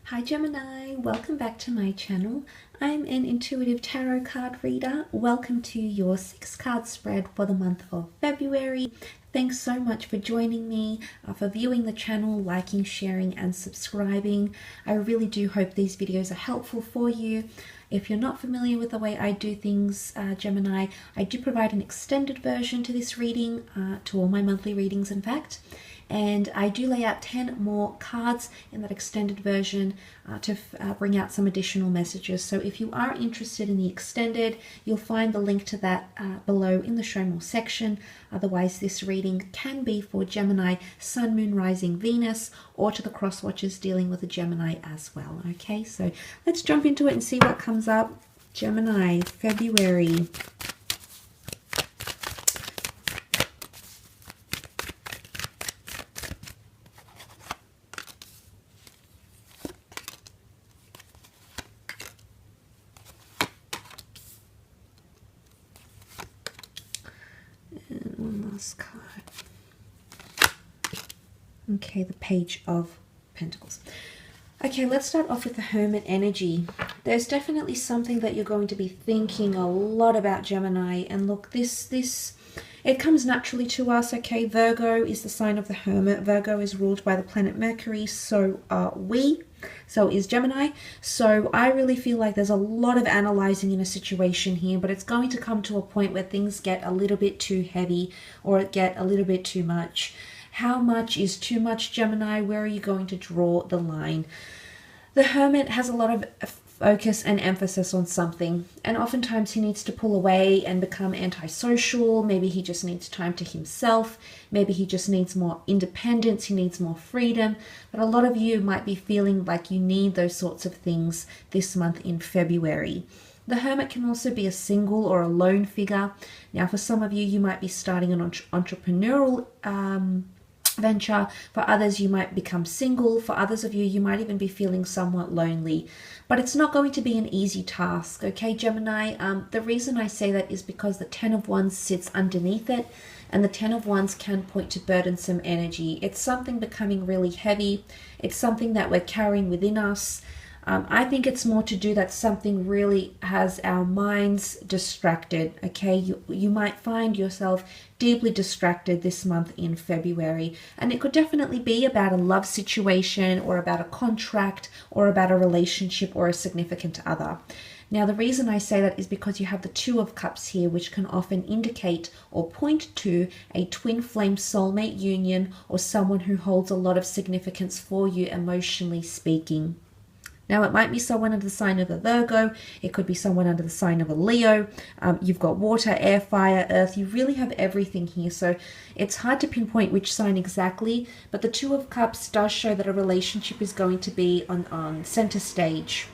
Hi Gemini, welcome back to my channel. I'm an intuitive tarot card reader. Welcome to your 6-card spread for the month of February. Thanks so much for joining me, for viewing the channel, liking, sharing and subscribing. I really do hope these videos are helpful for you. If you're not familiar with the way I do things, Gemini, I do provide an extended version to this reading, to all my monthly readings in fact. And I do lay out 10 more cards in that extended version to bring out some additional messages. So if you are interested in the extended, you'll find the link to that below in the show more section. Otherwise, this reading can be for Gemini, Sun, Moon, Rising, Venus, or to the cross watchers dealing with a Gemini as well. Okay, so let's jump into it and see what comes up. Gemini, February. One last card. Okay, the Page of Pentacles. Okay, let's start off with the Hermit energy. There's definitely something that you're going to be thinking a lot about, Gemini. And look, it comes naturally to us, okay? Virgo is the sign of the Hermit. Virgo is ruled by the planet Mercury, so are we. So is Gemini. So I really feel like there's a lot of analyzing in a situation here, but it's going to come to a point where things get a little bit too heavy or get a little bit too much. How much is too much, Gemini? Where are you going to draw the line? The Hermit has a lot of focus and emphasis on something, and oftentimes he needs to pull away and become antisocial. Maybe he just needs time to himself. Maybe he just needs more independence. He needs more freedom. But a lot of you might be feeling like you need those sorts of things this month in February. The Hermit can also be a single or a lone figure. Now, for some of you, you might be starting an entrepreneurial venture. For others, you might become single. For others of you, you might even be feeling somewhat lonely. But it's not going to be an easy task, okay, Gemini? The reason I say that is because the 10 of Wands sits underneath it, and the 10 of Wands can point to burdensome energy. It's something becoming really heavy. It's something that we're carrying within us. I think it's more to do that something really has our minds distracted, okay? You might find yourself deeply distracted this month in February, and it could definitely be about a love situation or about a contract or about a relationship or a significant other. Now, the reason I say that is because you have the Two of Cups here, which can often indicate or point to a twin flame soulmate union or someone who holds a lot of significance for you emotionally speaking. Now, it might be someone under the sign of a Virgo. It could be someone under the sign of a Leo. You've got water, air, fire, earth. You really have everything here. So it's hard to pinpoint which sign exactly. But the Two of Cups does show that a relationship is going to be on center stage.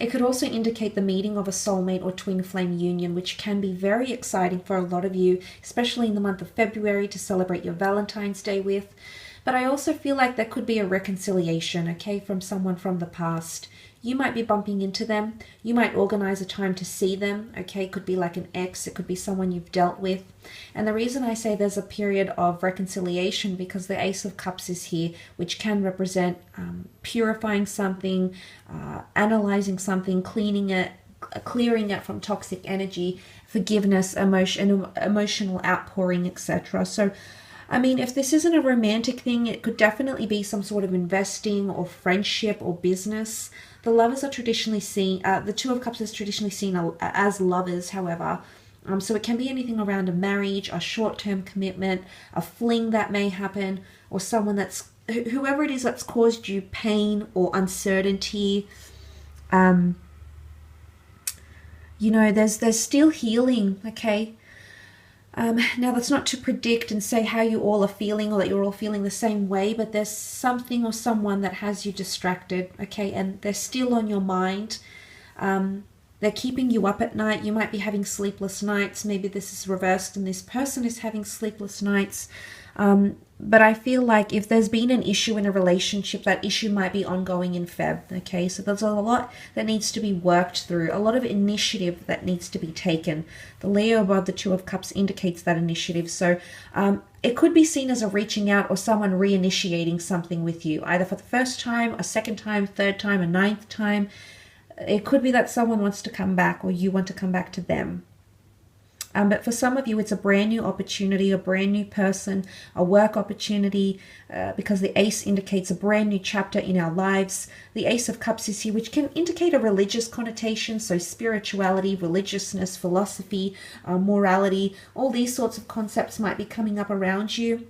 It could also indicate the meeting of a soulmate or twin flame union, which can be very exciting for a lot of you, especially in the month of February, to celebrate your Valentine's Day with. But I also feel like there could be a reconciliation, okay, from someone from the past. You might be bumping into them. You might organize a time to see them, okay? It could be like an ex. It could be someone you've dealt with. And the reason I say there's a period of reconciliation because the Ace of Cups is here, which can represent purifying something, analyzing something, cleaning it, clearing it from toxic energy, forgiveness, emotional outpouring, etc. So I mean, if this isn't a romantic thing, it could definitely be some sort of investing or friendship or business. The lovers are traditionally seen, the Two of Cups is traditionally seen as lovers, however. So it can be anything around a marriage, a short-term commitment, a fling that may happen, or someone that's, whoever it is that's caused you pain or uncertainty. You know, there's still healing, okay? Now, that's not to predict and say how you all are feeling or that you're all feeling the same way, but there's something or someone that has you distracted, okay, and they're still on your mind. They're keeping you up at night. You might be having sleepless nights. Maybe this is reversed and this person is having sleepless nights. But I feel like if there's been an issue in a relationship, that issue might be ongoing in Feb, okay? So there's a lot that needs to be worked through, a lot of initiative that needs to be taken. The Leo above the Two of Cups indicates that initiative. So it could be seen as a reaching out or someone reinitiating something with you, either for the first time, a second time, third time, a ninth time. It could be that someone wants to come back or you want to come back to them. But for some of you, it's a brand new opportunity, a brand new person, a work opportunity, because the Ace indicates a brand new chapter in our lives. The Ace of Cups is here, which can indicate a religious connotation, so spirituality, religiousness, philosophy, morality, all these sorts of concepts might be coming up around you.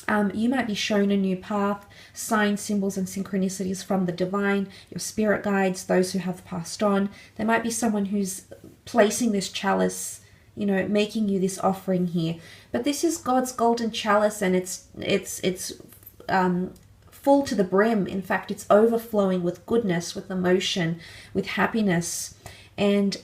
You might be shown a new path, signs, symbols, and synchronicities from the divine, your spirit guides, those who have passed on. There might be someone who's placing this chalice, you know, making you this offering here. But this is God's golden chalice, and it's full to the brim. In fact, it's overflowing with goodness, with emotion, with happiness. And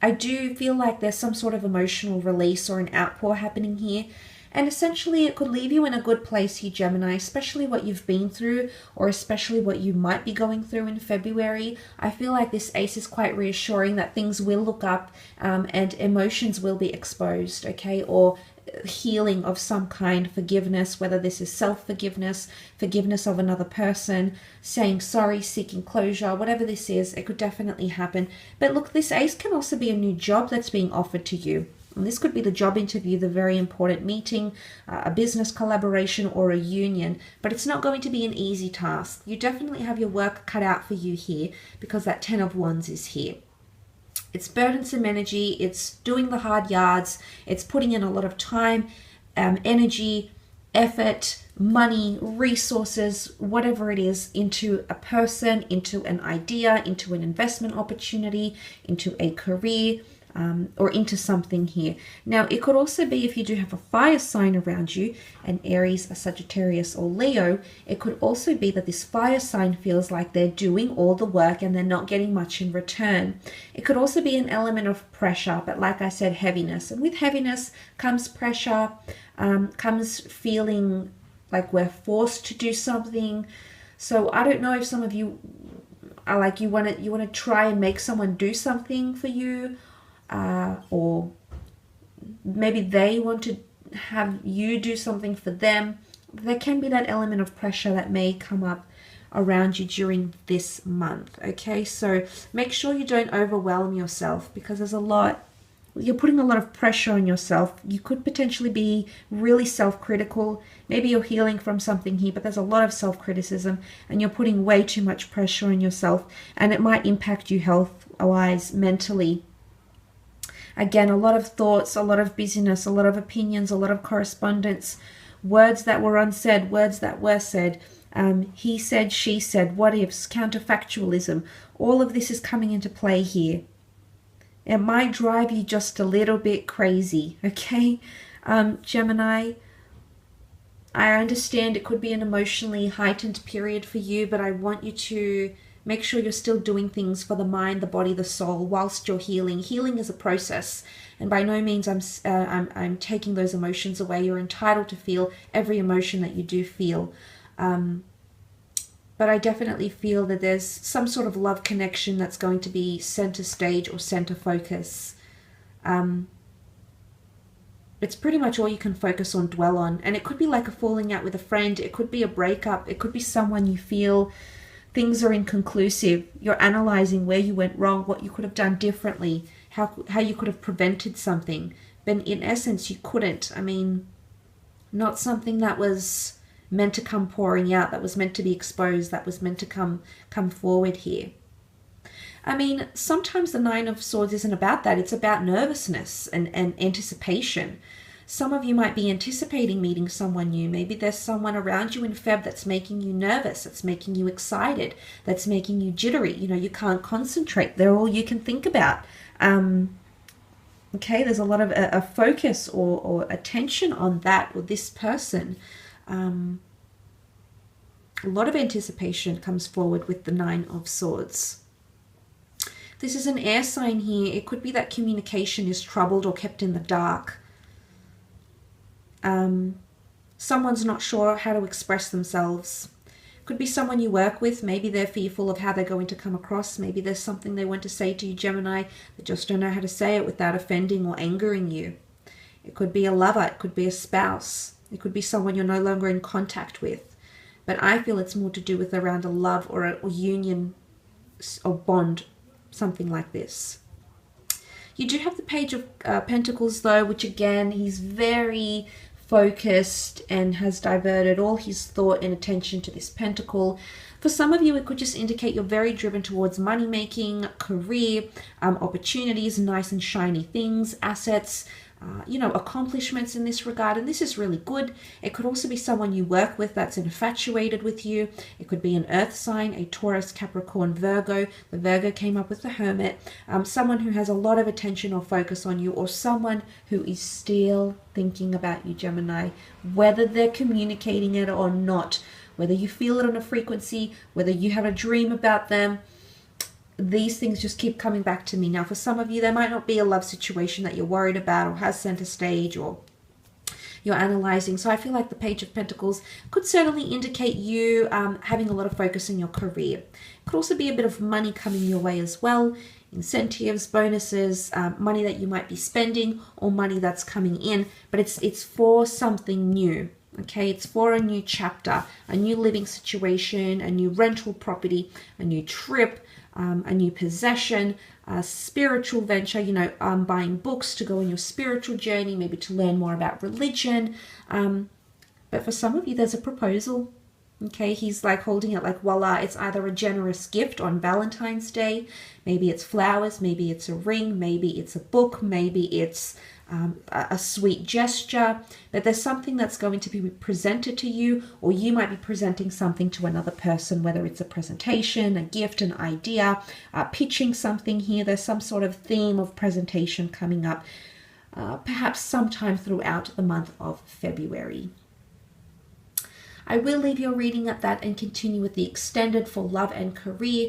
I do feel like there's some sort of emotional release or an outpour happening here. And essentially, it could leave you in a good place here, Gemini, especially what you've been through, or especially what you might be going through in February. I feel like this Ace is quite reassuring that things will look up, and emotions will be exposed, okay? Or healing of some kind, forgiveness, whether this is self-forgiveness, forgiveness of another person, saying sorry, seeking closure, whatever this is, it could definitely happen. But look, this Ace can also be a new job that's being offered to you. And this could be the job interview, the very important meeting, a business collaboration, or a union. But it's not going to be an easy task. You definitely have your work cut out for you here, because that Ten of Wands is here. It's burdensome energy. It's doing the hard yards. It's putting in a lot of time, energy, effort, money, resources, whatever it is, into a person, into an idea, into an investment opportunity, into a career, or into something here. Now, it could also be, if you do have a fire sign around you, an Aries, a Sagittarius, or Leo, it could also be that this fire sign feels like they're doing all the work and they're not getting much in return. It could also be an element of pressure, but like I said, heaviness. And with heaviness comes pressure, comes feeling like we're forced to do something. So I don't know if some of you are like, you want to try and make someone do something for you, or maybe they want to have you do something for them. There can be that element of pressure that may come up around you during this month, okay? So make sure you don't overwhelm yourself, because there's a lot, you're putting a lot of pressure on yourself. You could potentially be really self-critical. Maybe you're healing from something here, but there's a lot of self-criticism, and you're putting way too much pressure on yourself, and it might impact you health-wise, mentally. Again, a lot of thoughts, a lot of busyness, a lot of opinions, a lot of correspondence, words that were unsaid, words that were said, he said, she said, what ifs, counterfactualism. All of this is coming into play here. It might drive you just a little bit crazy, okay? Gemini, I understand it could be an emotionally heightened period for you, but I want you to make sure you're still doing things for the mind, the body, the soul, whilst you're healing. Healing is a process, and by no means I'm taking those emotions away. You're entitled to feel every emotion that you do feel. But I definitely feel that there's some sort of love connection that's going to be center stage or center focus. It's pretty much all you can focus on, dwell on. And it could be like a falling out with a friend. It could be a breakup. It could be someone you feel things are inconclusive. You're analyzing where you went wrong, what you could have done differently, how you could have prevented something. But in essence, you couldn't. I mean, not something that was meant to come pouring out, that was meant to be exposed, that was meant to come forward here. I mean, sometimes the Nine of Swords isn't about that. It's about nervousness and anticipation. Some of you might be anticipating meeting someone new. Maybe there's someone around you in Feb that's making you nervous, that's making you excited, that's making you jittery. You know, you can't concentrate. They're all you can think about. Okay, there's a lot of a focus or attention on that or this person. A lot of anticipation comes forward with the Nine of Swords. This is an air sign here. It could be that communication is troubled or kept in the dark. Someone's not sure how to express themselves. Could be someone you work with. Maybe they're fearful of how they're going to come across. Maybe there's something they want to say to you, Gemini. They just don't know how to say it without offending or angering you. It could be a lover. It could be a spouse. It could be someone you're no longer in contact with. But I feel it's more to do with around a love or a union or bond, something like this. You do have the Page of Pentacles though, which again, he's very focused and has diverted all his thought and attention to this pentacle. For some of you, it could just indicate you're very driven towards money making, career, opportunities, nice and shiny things, assets, accomplishments in this regard, and this is really good. It could also be someone you work with that's infatuated with you. It could be an earth sign, a Taurus, Capricorn, Virgo. The Virgo came up with the Hermit. Someone who has a lot of attention or focus on you, or someone who is still thinking about you, Gemini, whether they're communicating it or not, whether you feel it on a frequency, whether you have a dream about them. These things just keep coming back to me. Now, for some of you, there might not be a love situation that you're worried about or has center stage or you're analyzing. So I feel like the Page of Pentacles could certainly indicate you having a lot of focus in your career. Could also be a bit of money coming your way as well. Incentives, bonuses, money that you might be spending or money that's coming in. But it's for something new. Okay, it's for a new chapter, a new living situation, a new rental property, a new trip, a new possession, a spiritual venture, buying books to go on your spiritual journey, maybe to learn more about religion. But for some of you, there's a proposal. Okay, he's like holding it like voila, it's either a generous gift on Valentine's Day, maybe it's flowers, maybe it's a ring, maybe it's a book, maybe it's a sweet gesture, but there's something that's going to be presented to you, or you might be presenting something to another person, whether it's a presentation, a gift, an idea, pitching something here. There's some sort of theme of presentation coming up, perhaps sometime throughout the month of February. I will leave your reading at that and continue with the extended for love and career.